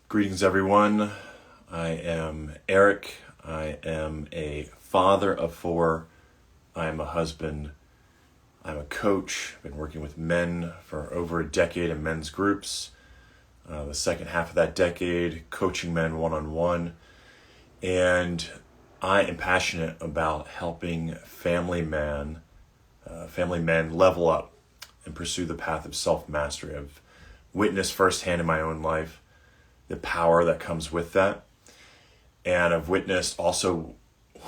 Greetings, everyone. I am Eric. I am a father of four. I am a husband. I'm a coach. I've been working with men for over a decade in men's groups. The second half of that decade, coaching men one-on-one. And I am passionate about helping family men level up and pursue the path of self-mastery. I've witnessed firsthand in my own life the power that comes with that. And I've witnessed also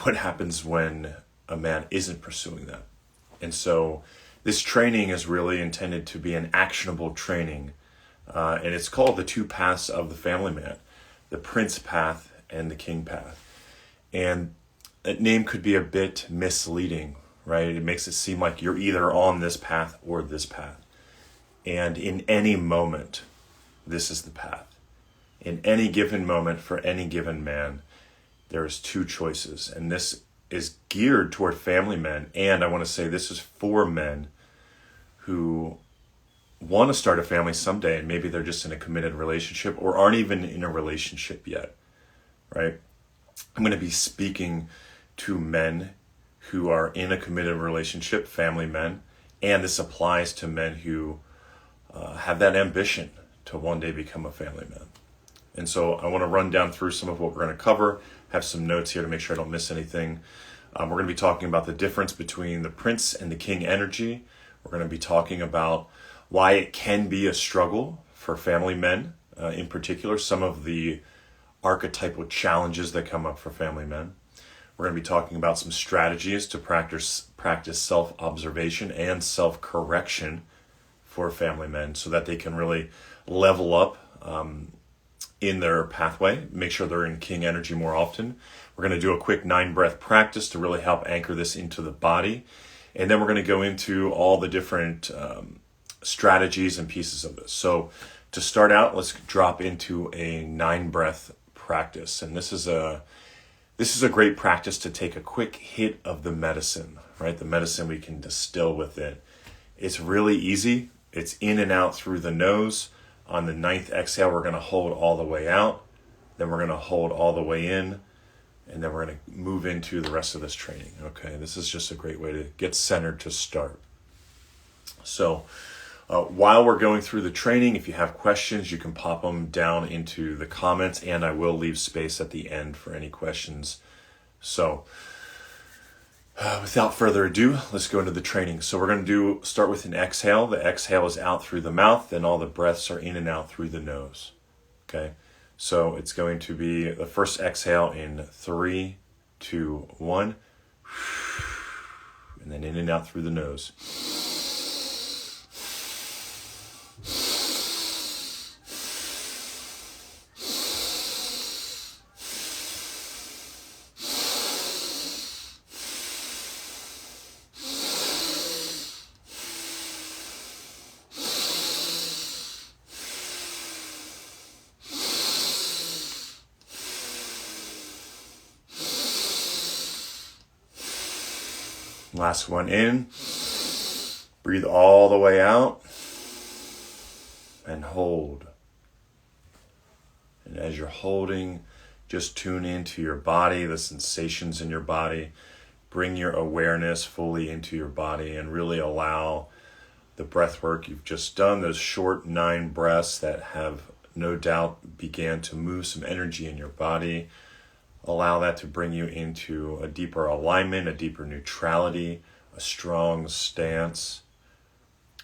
what happens when a man isn't pursuing that. And so this training is really intended to be an actionable training. And it's called the two paths of the family man, the prince path and the king path. And that name could be a bit misleading, right? It makes it seem like you're either on this path or this path. And in any moment, this is the path. In any given moment for any given man, there's two choices. And this is geared toward family men. And I want to say this is for men who want to start a family someday, and maybe they're just in a committed relationship or aren't even in a relationship yet, right? I'm going to be speaking to men who are in a committed relationship, family men, and this applies to men who have that ambition to one day become a family man. And so I want to run down through some of what we're going to cover, have some notes here to make sure I don't miss anything. We're going to be talking about the difference between the prince and the king energy. We're going to be talking about why it can be a struggle for family men, in particular, some of the archetypal challenges that come up for family men. We're going to be talking about some strategies to practice self-observation and self-correction for family men so that they can really level up in their pathway, make sure they're in king energy more often. We're going to do a quick 9-breath practice to really help anchor this into the body. And then we're going to go into all the different strategies and pieces of this. So to start out, let's drop into a 9-breath practice. And this is a great practice to take a quick hit of the medicine, right? The medicine we can distill with it. It's really easy. It's in and out through the nose. On the 9th exhale, we're going to hold all the way out. Then we're going to hold all the way in. And then we're going to move into the rest of this training. Okay, this is just a great way to get centered to start. So while we're going through the training, if you have questions, you can pop them down into the comments. And I will leave space at the end for any questions. So without further ado, let's go into the training. So we're going to start with an exhale. The exhale is out through the mouth, then all the breaths are in and out through the nose. Okay, so it's going to be the first exhale in 3, 2, 1, and then in and out through the nose. Last one in. Breathe all the way out and hold. And as you're holding, just tune into your body, the sensations in your body. Bring your awareness fully into your body and really allow the breath work you've just done, those short 9 breaths that have no doubt began to move some energy in your body. Allow that to bring you into a deeper alignment, a deeper neutrality, a strong stance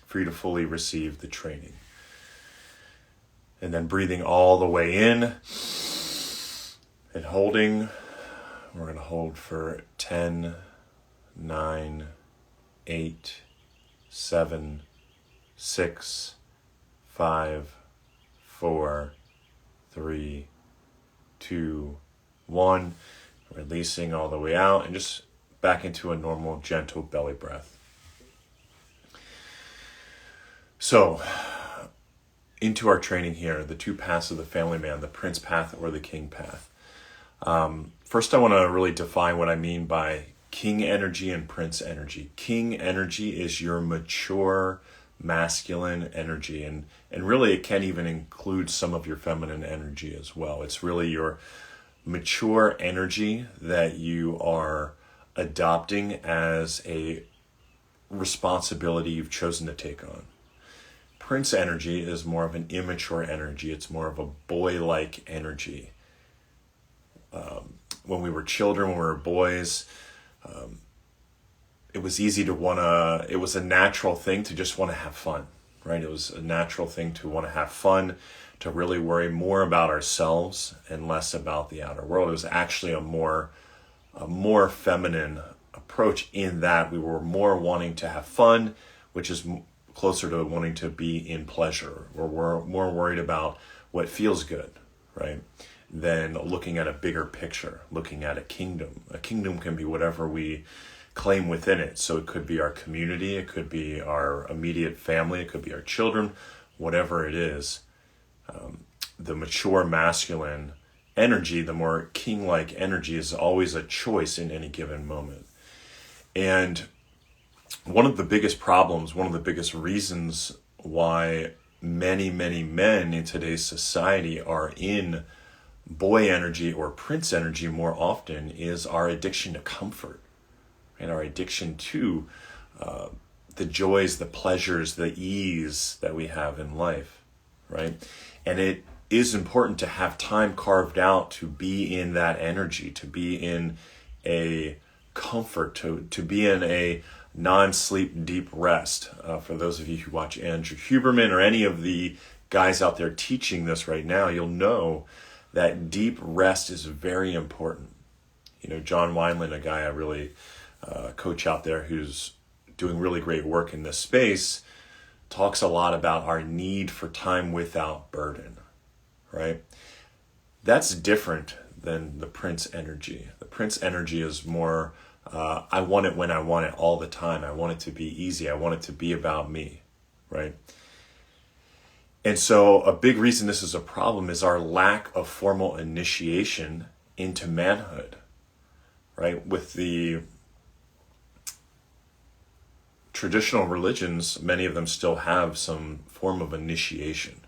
for you to fully receive the training. And then breathing all the way in and holding. We're going to hold for 10, 9, 8, 7, 6, 5, 4, 3, 2, 1, releasing all the way out and just back into a normal, gentle belly breath. So, into our training here, the two paths of the family man, the prince path or the king path. First, I want to really define what I mean by king energy and prince energy. King energy is your mature, masculine energy, and really it can even include some of your feminine energy as well. It's really your mature energy that you are adopting as a responsibility you've chosen to take on. Prince energy is more of an immature energy. It's more of a boy-like energy. When we were children, when we were boys, it was easy to it was a natural thing to just want to have fun, right? It was a natural thing to want to have fun, to really worry more about ourselves and less about the outer world. It was actually a more feminine approach in that we were more wanting to have fun, which is closer to wanting to be in pleasure, or we're more worried about what feels good, right? Than looking at a bigger picture, looking at a kingdom. A kingdom can be whatever we claim within it. So it could be our community, it could be our immediate family, it could be our children, whatever it is. The mature masculine energy, the more king-like energy, is always a choice in any given moment. And one of the biggest problems, one of the biggest reasons why many, many men in today's society are in boy energy or prince energy more often is our addiction to comfort, and our addiction to the joys, the pleasures, the ease that we have in life, right? And it is important to have time carved out to be in that energy, to be in a comfort, to be in a non-sleep deep rest. For those of you who watch Andrew Huberman or any of the guys out there teaching this right now, you'll know that deep rest is very important. You know, John Wineland, a guy I really coach out there who's doing really great work in this space, talks a lot about our need for time without burden, right? That's different than the Prince energy. The Prince energy is more, I want it when I want it all the time. I want it to be easy. I want it to be about me, right? And so a big reason this is a problem is our lack of formal initiation into manhood, right? With the traditional religions, many of them still have some form of initiation,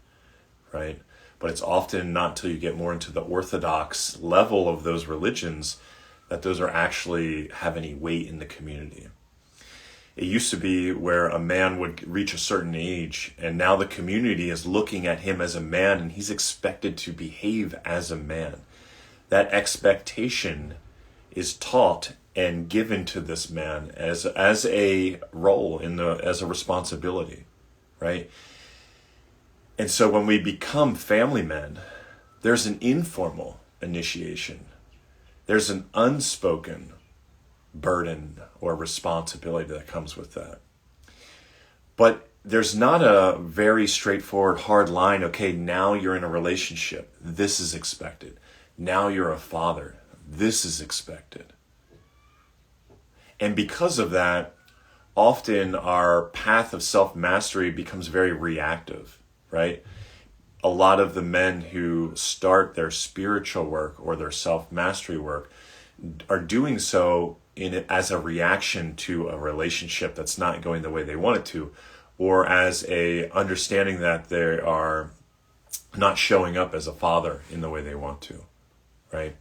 right? But it's often not until you get more into the orthodox level of those religions that those are actually have any weight in the community. It used to be where a man would reach a certain age, and now the community is looking at him as a man, and he's expected to behave as a man. That expectation is taught and given to this man as a role as a responsibility, right? And so when we become family men, there's an informal initiation. There's an unspoken burden or responsibility that comes with that. But there's not a very straightforward, hard line. Okay, now you're in a relationship. This is expected. Now you're a father. This is expected. And because of that, often our path of self-mastery becomes very reactive, right? A lot of the men who start their spiritual work or their self-mastery work are doing so as a reaction to a relationship that's not going the way they want it to, or as a understanding that they are not showing up as a father in the way they want to, right?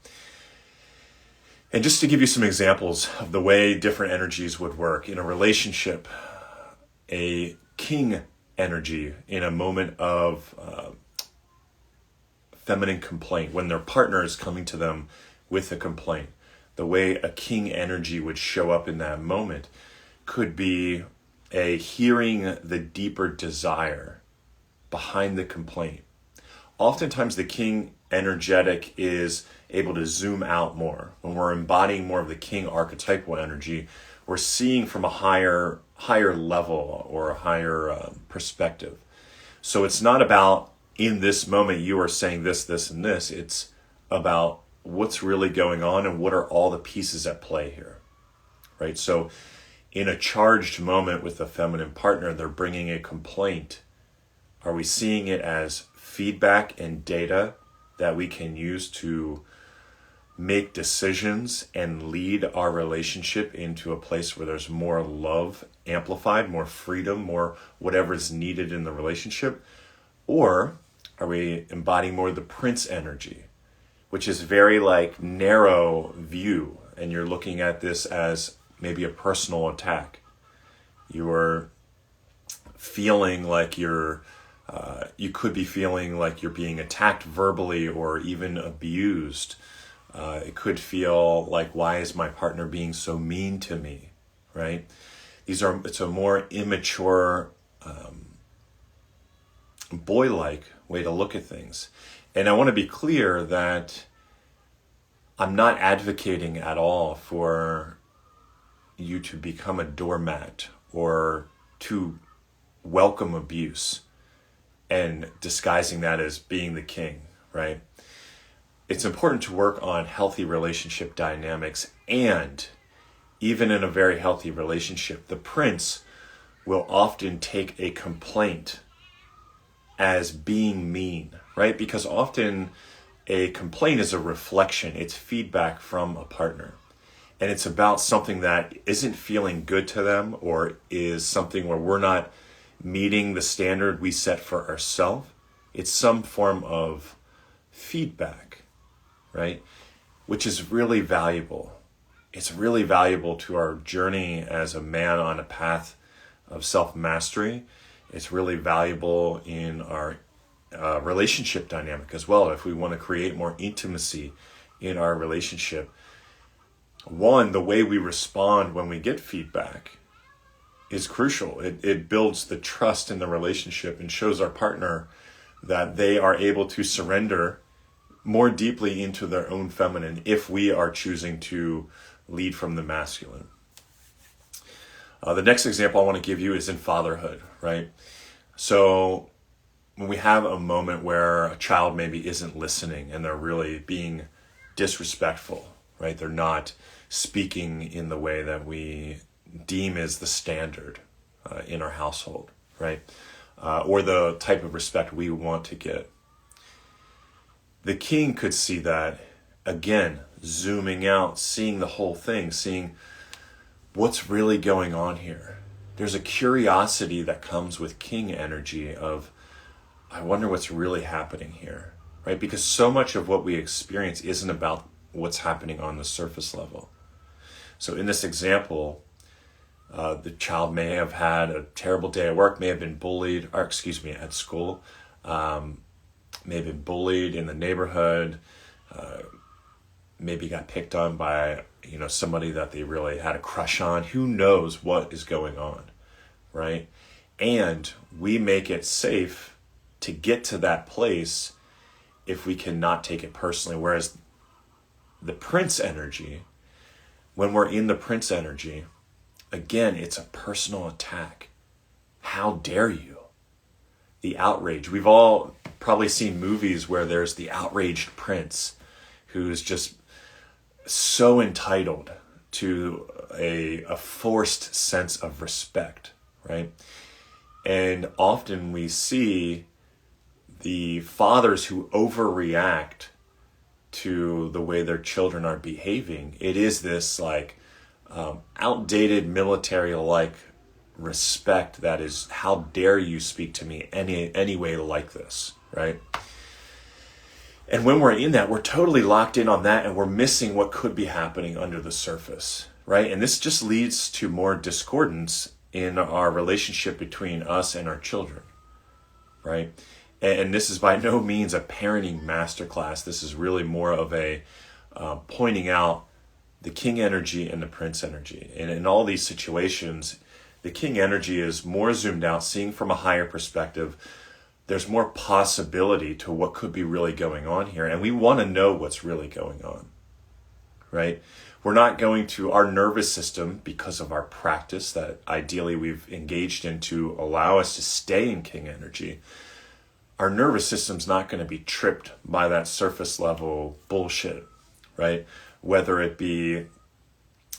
And just to give you some examples of the way different energies would work in a relationship, a king energy in a moment of feminine complaint, when their partner is coming to them with a complaint, the way a king energy would show up in that moment could be a hearing the deeper desire behind the complaint. Oftentimes the king energetic is able to zoom out more. When we're embodying more of the king archetypal energy, we're seeing from a higher level or a higher perspective. So it's not about in this moment you are saying this, this, and this. It's about what's really going on and what are all the pieces at play here, right? So in a charged moment with a feminine partner, they're bringing a complaint. Are we seeing it as feedback and data that we can use to make decisions and lead our relationship into a place where there's more love amplified, more freedom, more whatever is needed in the relationship? Or are we embodying more of the Prince energy, which is very like narrow view, and you're looking at this as maybe a personal attack? You're feeling like you could be feeling like you're being attacked verbally or even abused. It could feel like, why is my partner being so mean to me, right? It's a more immature, boy-like way to look at things. And I want to be clear that I'm not advocating at all for you to become a doormat or to welcome abuse and disguising that as being the king, right? It's important to work on healthy relationship dynamics, and even in a very healthy relationship, the prince will often take a complaint as being mean, right? Because often a complaint is a reflection, it's feedback from a partner. And it's about something that isn't feeling good to them, or is something where we're not meeting the standard we set for ourselves. It's some form of feedback, right? Which is really valuable. It's really valuable to our journey as a man on a path of self-mastery. It's really valuable in our relationship dynamic as well. If we want to create more intimacy in our relationship, one, the way we respond when we get feedback is crucial. It builds the trust in the relationship and shows our partner that they are able to surrender more deeply into their own feminine if we are choosing to lead from the masculine. The next example I want to give you is in fatherhood, right? So when we have a moment where a child maybe isn't listening and they're really being disrespectful, right? They're not speaking in the way that we deem as the standard in our household, right? Or the type of respect we want to get. The king could see that, again, zooming out, seeing the whole thing, seeing what's really going on here. There's a curiosity that comes with king energy of, I wonder what's really happening here, right? Because so much of what we experience isn't about what's happening on the surface level. So in this example, the child may have had a terrible day at work, may have been bullied, at school, may have been bullied in the neighborhood, maybe got picked on by somebody that they really had a crush on. Who knows what is going on, right? And we make it safe to get to that place if we cannot take it personally. Whereas the prince energy, when we're in the prince energy, again, it's a personal attack. How dare you? The outrage. We've all probably seen movies where there's the outraged prince who's just so entitled to a forced sense of respect, right? And often we see the fathers who overreact to the way their children are behaving. It is this outdated military-like respect that is, how dare you speak to me any way like this, right? And when we're in that, we're totally locked in on that, and we're missing what could be happening under the surface, right? And this just leads to more discordance in our relationship between us and our children, right? And this is by no means a parenting masterclass. This is really more of a pointing out the king energy and the prince energy. And in all these situations, the king energy is more zoomed out, seeing from a higher perspective. There's more possibility to what could be really going on here. And we want to know what's really going on, right? We're not going to, our nervous system, because of our practice that ideally we've engaged in to allow us to stay in king energy, our nervous system's not going to be tripped by that surface level bullshit, right? Whether it be,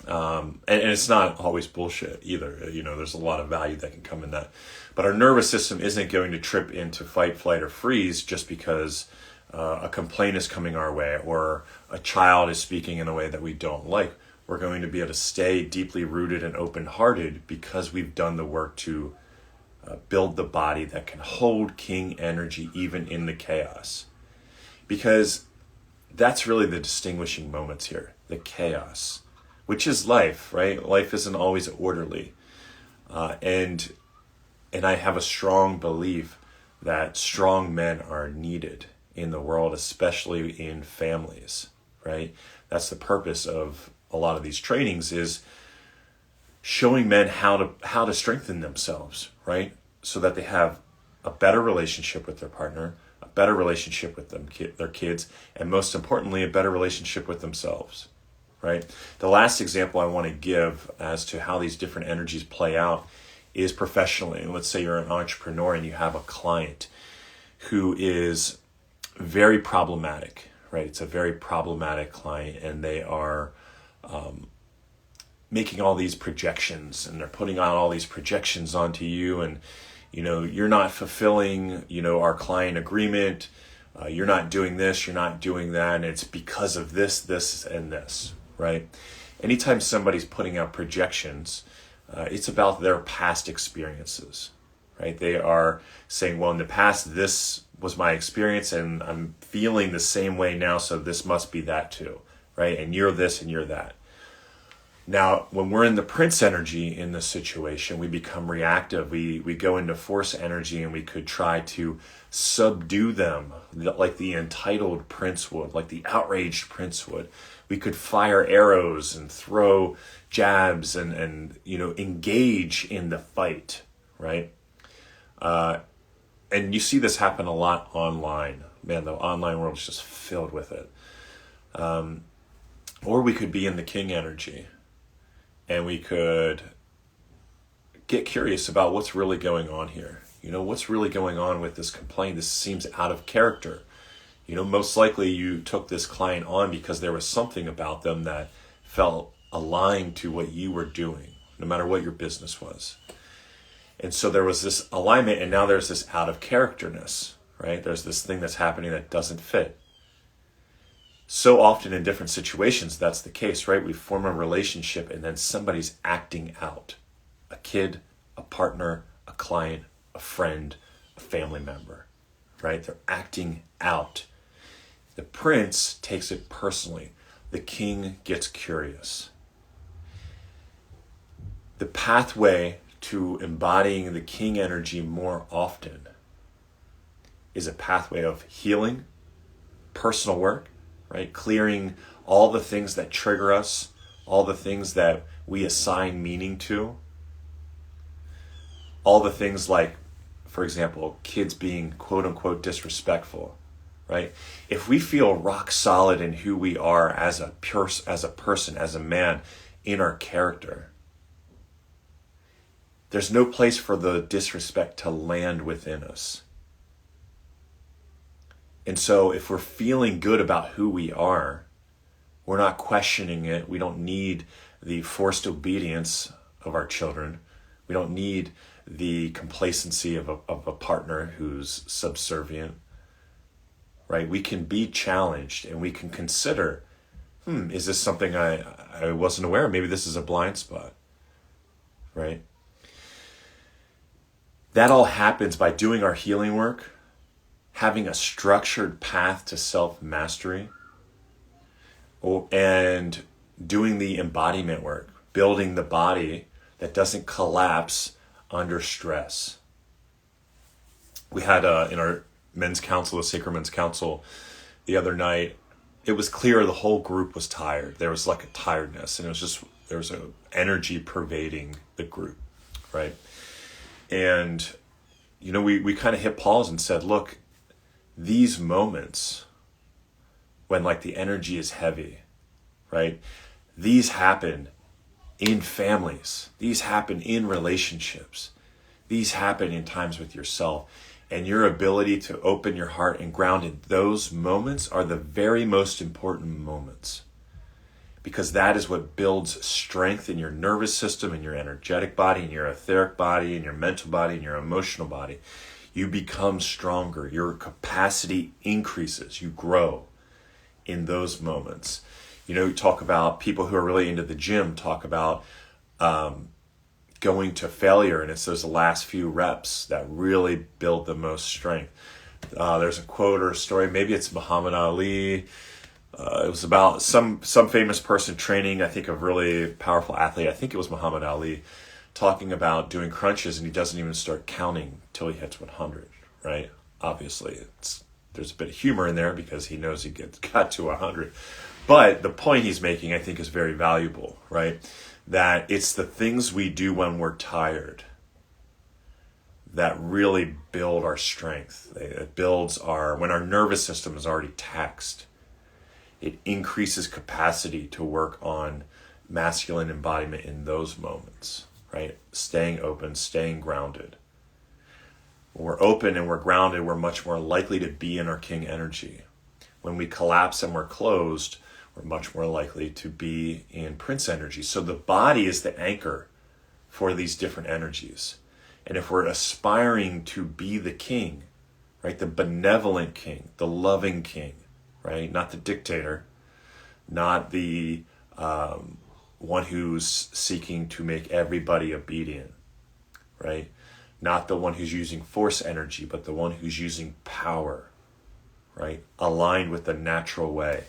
and it's not always bullshit either. There's a lot of value that can come in that. But our nervous system isn't going to trip into fight, flight, or freeze just because a complaint is coming our way, or a child is speaking in a way that we don't like, we're going to be able to stay deeply rooted and open-hearted because we've done the work to build the body that can hold king energy even in the chaos. Because that's really the distinguishing moments here, the chaos, which is life, right? Life isn't always orderly. And I have a strong belief that strong men are needed in the world, especially in families, right? That's the purpose of a lot of these trainings, is showing men how to strengthen themselves, right? So that they have a better relationship with their partner, a better relationship with their kids, and most importantly, a better relationship with themselves, right? The last example I want to give as to how these different energies play out is professionally. Let's say you're an entrepreneur and you have a client who is very problematic, right? It's a very problematic client, and they are making all these projections, and they're putting out all these projections onto you, and you're not fulfilling our client agreement, you're not doing this, you're not doing that, and it's because of this and this, right? Anytime somebody's putting out projections, it's about their past experiences, right? They are saying, well, in the past this was my experience and I'm feeling the same way now, so this must be that too, right? And you're this and you're that. Now, when we're in the Prince energy in this situation, we become reactive. We go into force energy, and we could try to subdue them like the entitled prince would, like the outraged prince would. We could fire arrows and throw jabs and engage in the fight, right? And you see this happen a lot online. Man, the online world is just filled with it. Or we could be in the king energy, and we could get curious about what's really going on here. What's really going on with this complaint? This seems out of character. Most likely you took this client on because there was something about them that felt aligned to what you were doing, no matter what your business was. And so there was this alignment, and now there's this out of characterness, right? There's this thing that's happening that doesn't fit. So often in different situations, that's the case, right? We form a relationship and then somebody's acting out. A kid, a partner, a client, a friend, a family member, right? They're acting out. The prince takes it personally. The king gets curious. The pathway to embodying the king energy more often is a pathway of healing, personal work, right? Clearing all the things that trigger us, all the things that we assign meaning to, all the things like, for example, kids being quote unquote disrespectful, right? If we feel rock solid in who we are as a person, as a man, in our character, there's no place for the disrespect to land within us. And so if we're feeling good about who we are, we're not questioning it. We don't need the forced obedience of our children. We don't need the complacency of a partner who's subservient, right? We can be challenged, and we can consider, is this something I wasn't aware of? Maybe this is a blind spot, right? That all happens by doing our healing work, having a structured path to self-mastery, and doing the embodiment work, building the body that doesn't collapse under stress. We had in our men's council, the Sacred Men's Council, the other night, it was clear the whole group was tired. There was like a tiredness, and there was an energy pervading the group, right? And, we kind of hit pause and said, look, these moments when like the energy is heavy, right? These happen in families. These happen in relationships. These happen in times with yourself. And your ability to open your heart and ground in those moments are the very most important moments. Because that is what builds strength in your nervous system, in your energetic body, in your etheric body, in your mental body, in your emotional body. You become stronger. Your capacity increases. You grow in those moments. You talk about people who are really into the gym, talk about going to failure, and it's those last few reps that really build the most strength. There's a quote or a story, maybe it's Muhammad Ali. It was about some famous person training, I think, a really powerful athlete. I think it was Muhammad Ali, talking about doing crunches, and he doesn't even start counting till he hits 100, right? Obviously, there's a bit of humor in there because he knows he got to 100. But the point he's making, I think, is very valuable, right? That it's the things we do when we're tired that really build our strength. It builds when our nervous system is already taxed. It increases capacity to work on masculine embodiment in those moments, right? Staying open, staying grounded. When we're open and we're grounded, we're much more likely to be in our king energy. When we collapse and we're closed, we're much more likely to be in prince energy. So the body is the anchor for these different energies. And if we're aspiring to be the king, right, the benevolent king, the loving king, right, not the dictator, not the one who's seeking to make everybody obedient, right, not the one who's using force energy, but the one who's using power, right, aligned with the natural way,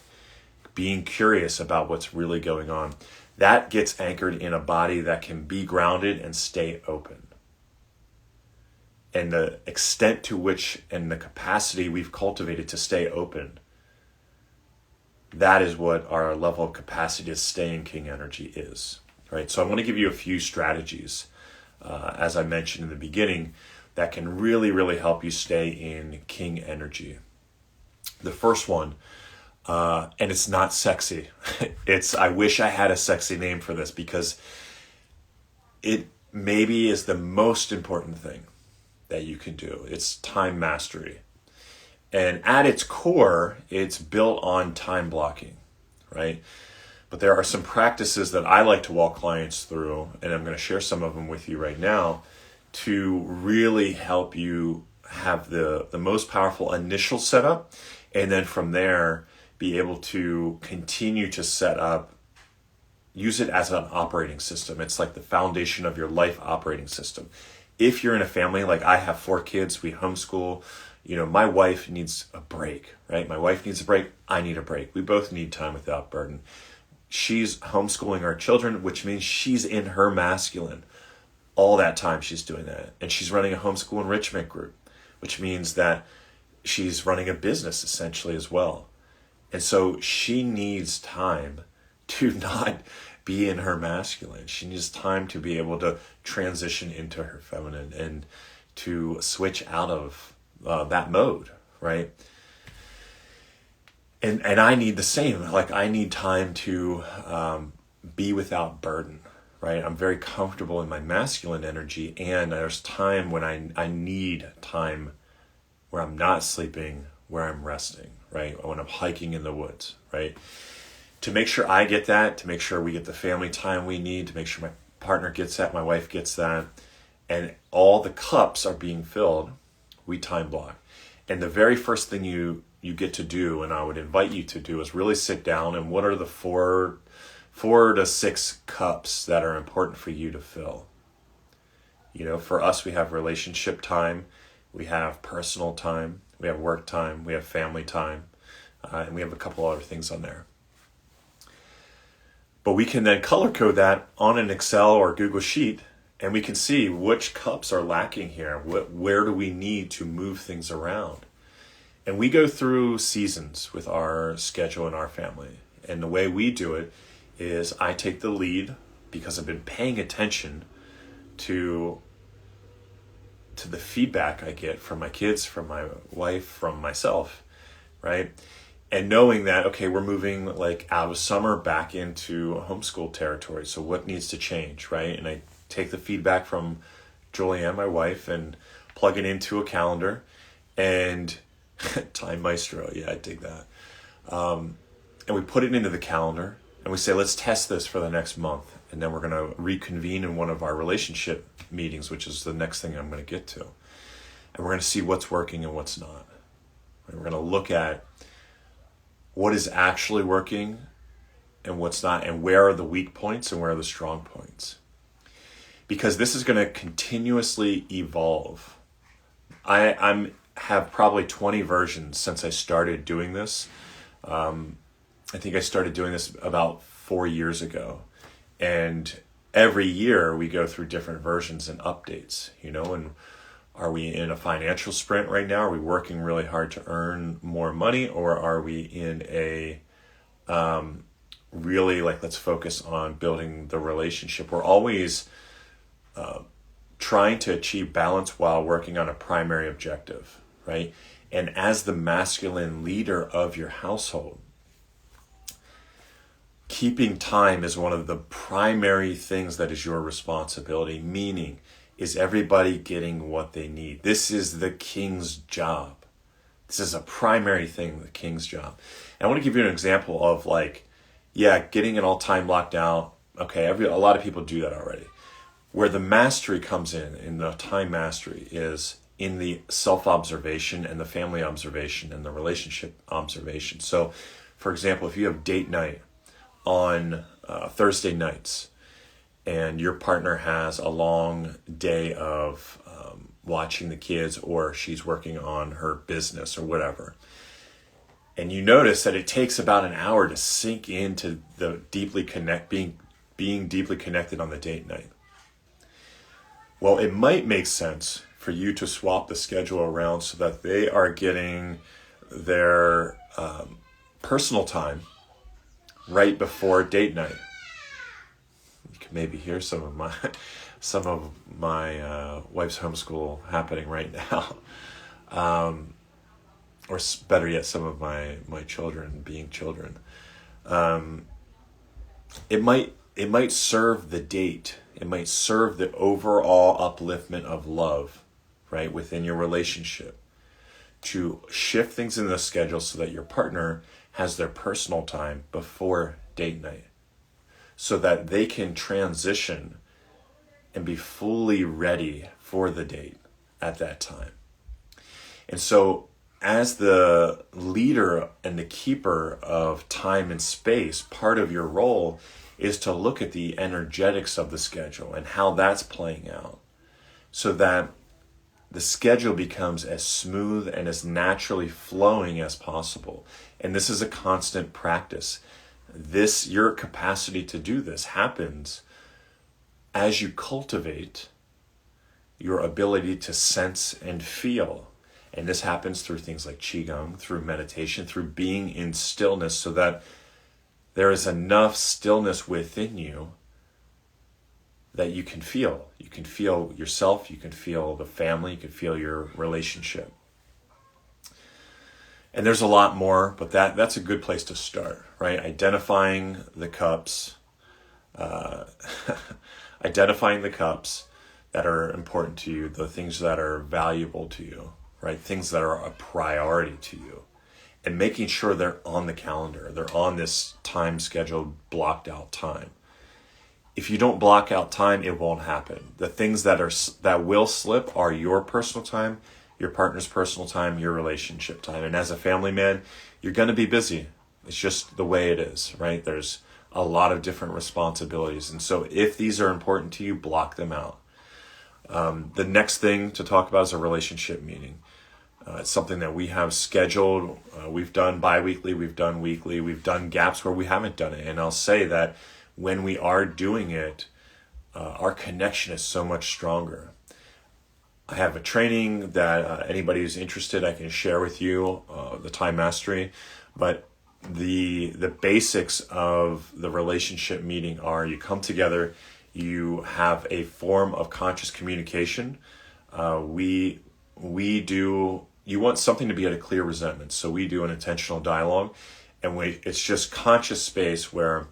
being curious about what's really going on. That gets anchored in a body that can be grounded and stay open. And the extent to which and the capacity we've cultivated to stay open, that is what our level of capacity to stay in king energy is, right? So I want to give you a few strategies, as I mentioned in the beginning, that can really, really help you stay in king energy. The first one, and it's not sexy. I wish I had a sexy name for this, because it maybe is the most important thing that you can do. It's time mastery. And at its core, it's built on time blocking, right? But there are some practices that I like to walk clients through, and I'm going to share some of them with you right now, to really help you have the most powerful initial setup, and then from there, be able to continue to set up, use it as an operating system. It's like the foundation of your life operating system. If you're in a family, like I have 4 kids, we homeschool, my wife needs a break, right? My wife needs a break. I need a break. We both need time without burden. She's homeschooling our children, which means she's in her masculine. All that time she's doing that. And she's running a homeschool enrichment group, which means that she's running a business essentially as well. And so she needs time to not be in her masculine. She needs time to be able to transition into her feminine and to switch out of that mode, right? And I need the same. Like, I need time to be without burden, right? I'm very comfortable in my masculine energy, and there's time when I need time where I'm not sleeping, where I'm resting, right? When I'm hiking in the woods, right? To make sure I get that, to make sure we get the family time we need, to make sure my partner gets that, my wife gets that, and all the cups are being filled, we time block. And the very first thing you get to do, and I would invite you to do, is really sit down and what are the four to 6 cups that are important for you to fill. For us, we have relationship time, we have personal time, we have work time, we have family time, and we have a couple other things on there. But we can then color code that on an Excel or Google Sheet, and we can see which cups are lacking here. Where do we need to move things around? And we go through seasons with our schedule and our family. And the way we do it is I take the lead because I've been paying attention to the feedback I get from my kids, from my wife, from myself, right? And knowing that, okay, we're moving like out of summer back into homeschool territory. So what needs to change, right? And I take the feedback from Julianne, my wife, and plug it into a calendar. And Time Maestro, yeah, I dig that. And we put it into the calendar, and we say, let's test this for the next month. And then we're going to reconvene in one of our relationship meetings, which is the next thing I'm going to get to. and we're going to see what's working and what's not. We're going to look at what is actually working and what's not, and where are the weak points and where are the strong points. Because this is going to continuously evolve. I have probably 20 versions since I started doing this. I think I started doing this about 4 years ago. And every year we go through different versions and updates, and are we in a financial sprint right now? Are we working really hard to earn more money? Or are we in a really let's focus on building the relationship? We're always trying to achieve balance while working on a primary objective, right? And as the masculine leader of your household, keeping time is one of the primary things that is your responsibility, meaning, is everybody getting what they need? This is the king's job. This is a primary thing, the king's job. And I want to give you an example of getting it all time blocked out. Okay, a lot of people do that already. Where the mastery comes in the time mastery, is in the self-observation and the family observation and the relationship observation. So, for example, if you have date night on Thursday nights, and your partner has a long day of watching the kids, or she's working on her business or whatever, and you notice that it takes about an hour to sink into the being deeply connected on the date night. Well, it might make sense for you to swap the schedule around so that they are getting their personal time right before date night. You can maybe hear some of my wife's homeschool happening right now, or better yet, some of my children being children. It might serve the date. It might serve the overall upliftment of love, right, within your relationship, to shift things in the schedule so that your partner has their personal time before date night, so that they can transition and be fully ready for the date at that time. And so, as the leader and the keeper of time and space, part of your role is to look at the energetics of the schedule and how that's playing out, so that the schedule becomes as smooth and as naturally flowing as possible. And this is a constant practice. Your capacity to do this happens as you cultivate your ability to sense and feel. And this happens through things like Qigong, through meditation, through being in stillness, so that there is enough stillness within you that you can feel. You can feel yourself, you can feel the family, you can feel your relationship. And there's a lot more, but that's a good place to start, right? Identifying the cups that are important to you, the things that are valuable to you, right? Things that are a priority to you. And making sure they're on the calendar. They're on this time scheduled, blocked out time. If you don't block out time, it won't happen. The things that will slip are your personal time, your partner's personal time, your relationship time. And as a family man, you're going to be busy. It's just the way it is, right? There's a lot of different responsibilities. And so if these are important to you, block them out. The next thing to talk about is a relationship meeting. It's something that we have scheduled. We've done bi-weekly, we've done weekly, we've done gaps where we haven't done it. And I'll say that when we are doing it, our connection is so much stronger. I have a training that anybody who's interested, I can share with you, the time mastery. But the basics of the relationship meeting are: you come together, you have a form of conscious communication. You want something to be at a clear resentment, so we do an intentional dialogue, and it's just conscious space where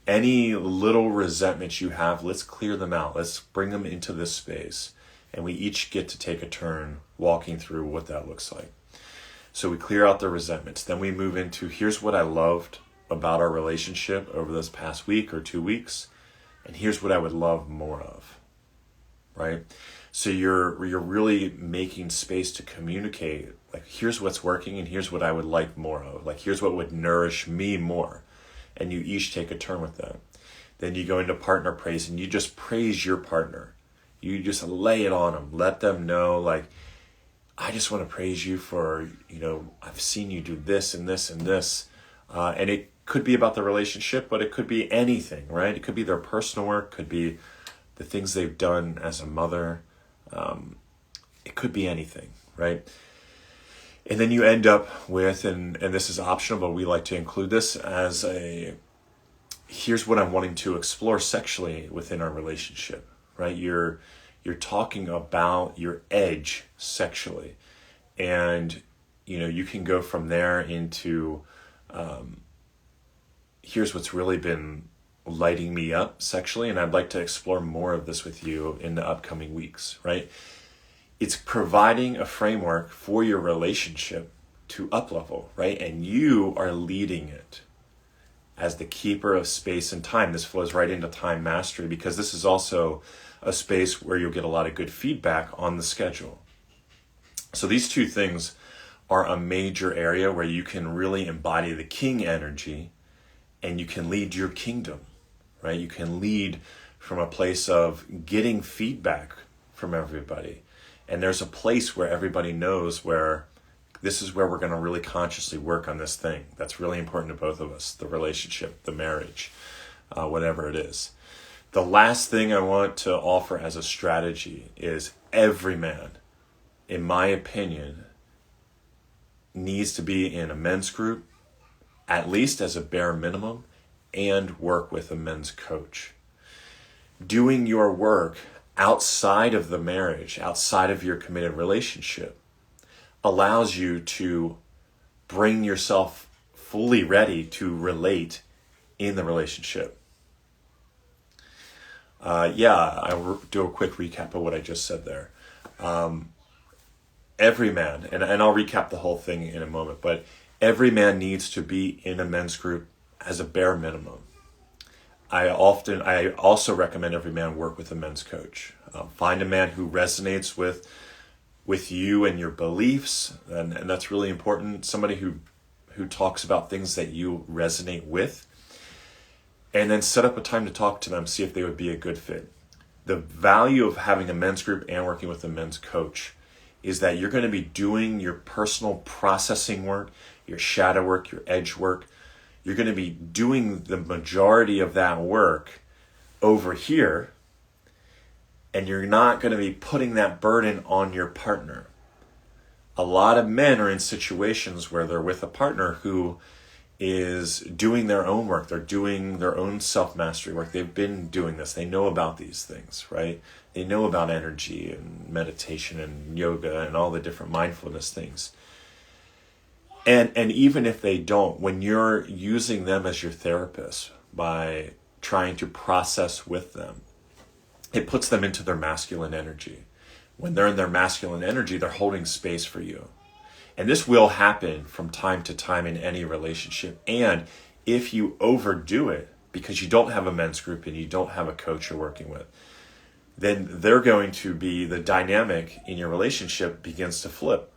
any little resentments you have, let's clear them out. Let's bring them into this space, and we each get to take a turn walking through what that looks like. So we clear out the resentments. Then we move into, here's what I loved about our relationship over this past week or 2 weeks, and here's what I would love more of, right? So you're really making space to communicate, like, here's what's working and here's what I would like more of. Like, here's what would nourish me more. And you each take a turn with that. Then you go into partner praise and you just praise your partner. You just lay it on them. Let them know, like, I just want to praise you for, I've seen you do this and this and this. And it could be about the relationship, but it could be anything, right? It could be their personal work, could be the things they've done as a mother. It could be anything, right? And then you end up with, and this is optional, but we like to include this as here's what I'm wanting to explore sexually within our relationship, right? You're talking about your edge sexually. And, you can go from there into, here's what's really been lighting me up sexually, and I'd like to explore more of this with you in the upcoming weeks, right? It's providing a framework for your relationship to up-level, right? And you are leading it as the keeper of space and time. This flows right into time mastery, because this is also a space where you'll get a lot of good feedback on the schedule. So these two things are a major area where you can really embody the king energy and you can lead your kingdom, right? You can lead from a place of getting feedback from everybody. And there's a place where everybody knows where this is where we're going to really consciously work on this thing. That's really important to both of us, the relationship, the marriage, whatever it is. The last thing I want to offer as a strategy is every man, in my opinion, needs to be in a men's group, at least as a bare minimum, and work with a men's coach. Doing your work outside of the marriage, outside of your committed relationship, allows you to bring yourself fully ready to relate in the relationship. I'll do a quick recap of what I just said there. Every man, and I'll recap the whole thing in a moment, but every man needs to be in a men's group as a bare minimum. I also recommend every man work with a men's coach. Find a man who resonates with you and your beliefs, and that's really important. Somebody who talks about things that you resonate with, and then set up a time to talk to them, see if they would be a good fit. The value of having a men's group and working with a men's coach is that you're going to be doing your personal processing work, your shadow work, your edge work. You're going to be doing the majority of that work over here, and you're not going to be putting that burden on your partner. A lot of men are in situations where they're with a partner who is doing their own work. They're doing their own self-mastery work. They've been doing this. They know about these things, right? They know about energy and meditation and yoga and all the different mindfulness things. And even if they don't, when you're using them as your therapist by trying to process with them, it puts them into their masculine energy. When they're in their masculine energy, they're holding space for you. And this will happen from time to time in any relationship. And if you overdo it because you don't have a men's group and you don't have a coach you're working with, then they're going to be, the dynamic in your relationship begins to flip.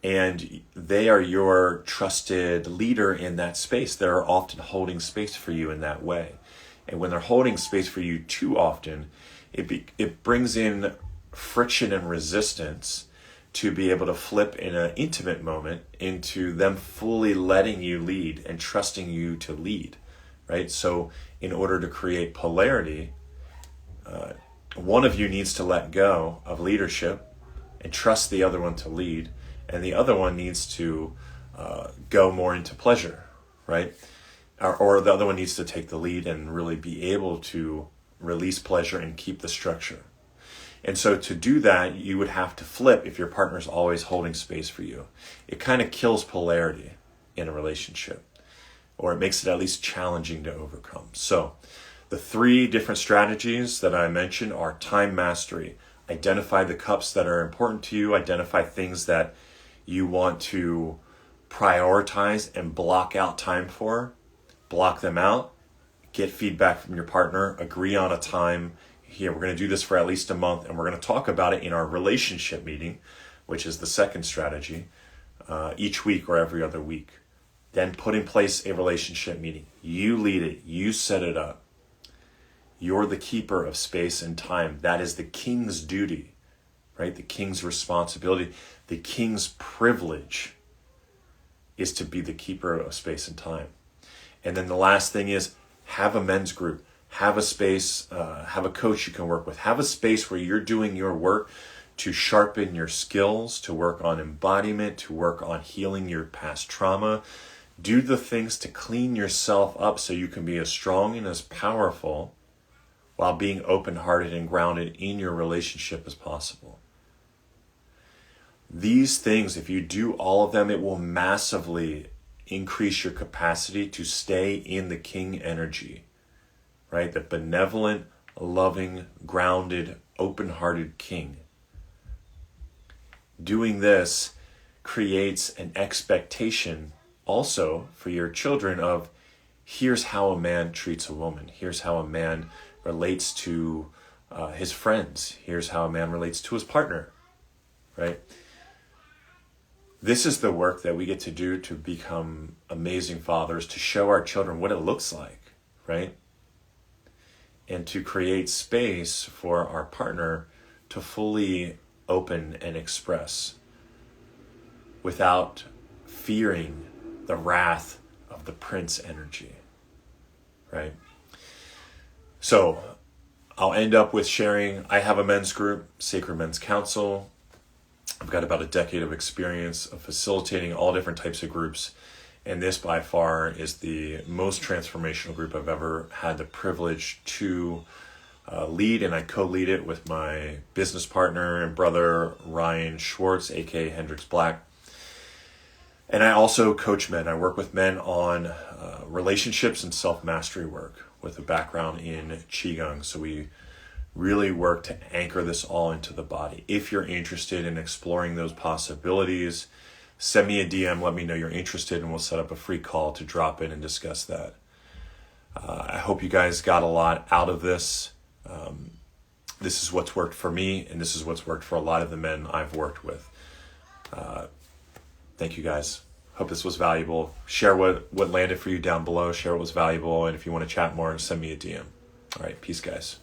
And they are your trusted leader in that space. They're often holding space for you in that way. And when they're holding space for you too often, it brings in friction and resistance to be able to flip in an intimate moment into them fully letting you lead and trusting you to lead, right? So in order to create polarity, one of you needs to let go of leadership and trust the other one to lead, and the other one needs to go more into pleasure, right? Or the other one needs to take the lead and really be able to release pleasure and keep the structure. And so to do that, you would have to flip if your partner's always holding space for you. It kind of kills polarity in a relationship, or it makes it at least challenging to overcome. So the 3 different strategies that I mentioned are time mastery. Identify the cups that are important to you. Identify things that you want to prioritize and block out time for. Block them out. Get feedback from your partner. Agree on a time. here. We're going to do this for at least a month, and we're going to talk about it in our relationship meeting, which is the second strategy, each week or every other week. Then put in place a relationship meeting. You lead it. You set it up. You're the keeper of space and time. That is the king's duty, right? The king's responsibility. The king's privilege is to be the keeper of space and time. And then the last thing is have a men's group. Have a space, have a coach you can work with. Have a space where you're doing your work to sharpen your skills, to work on embodiment, to work on healing your past trauma. Do the things to clean yourself up so you can be as strong and as powerful while being open-hearted and grounded in your relationship as possible. These things, if you do all of them, it will massively increase your capacity to stay in the king energy, right? The benevolent, loving, grounded, open-hearted king. Doing this creates an expectation also for your children of, here's how a man treats a woman. Here's how a man relates to his friends. Here's how a man relates to his partner, right? This is the work that we get to do to become amazing fathers, to show our children what it looks like, right? And to create space for our partner to fully open and express without fearing the wrath of the prince energy, right? So I'll end up with sharing, I have a men's group, Sacred Men's Council. I've got about a decade of experience of facilitating all different types of groups. And this by far is the most transformational group I've ever had the privilege to lead, and I co-lead it with my business partner and brother, Ryan Schwartz, aka Hendrix Black. And I also coach men. I work with men on relationships and self-mastery work with a background in Qigong. So we really work to anchor this all into the body. If you're interested in exploring those possibilities, send me a DM, let me know you're interested, and we'll set up a free call to drop in and discuss that. I hope you guys got a lot out of this. This is what's worked for me, and this is what's worked for a lot of the men I've worked with. Thank you guys. Hope this was valuable. Share what landed for you down below. Share what was valuable. And if you want to chat more, send me a DM. All right. Peace, guys.